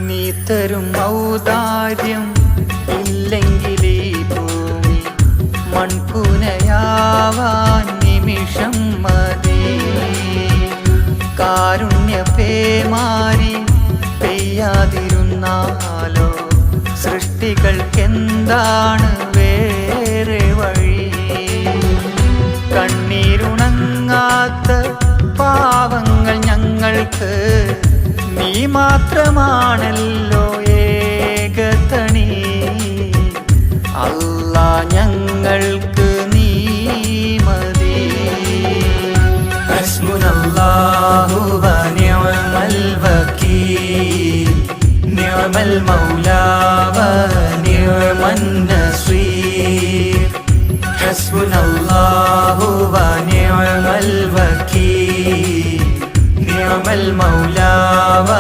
നീ തരും ഔദാര്യം ഇല്ലെങ്കിലീ ഭൂമി മൺകുനയാവാൻ നിമിഷം മതി. കാരുണ്യ പേമാരി പെയ്യാതിരുന്നാലോ സൃഷ്ടികൾക്കെന്താണ് വേറെ വഴി? കണ്ണീരുണങ്ങാത്ത പാവങ്ങൾ ഞങ്ങൾക്ക് നീ മാത്രമാണല്ലോ ഏകതണി. അല്ലാ ഞങ്ങൾക്ക് നീ മതി. ഹസ്ബുനല്ലാഹു വ നിഅമൽ വകീൽ, നിഅമൽ മൗലാ വ നിഅമൻ നസീർ. ഹസ്ബുനല്ലാഹു വ നിഅമൽ വകീൽ, നിഅമൽ മൗലാ വ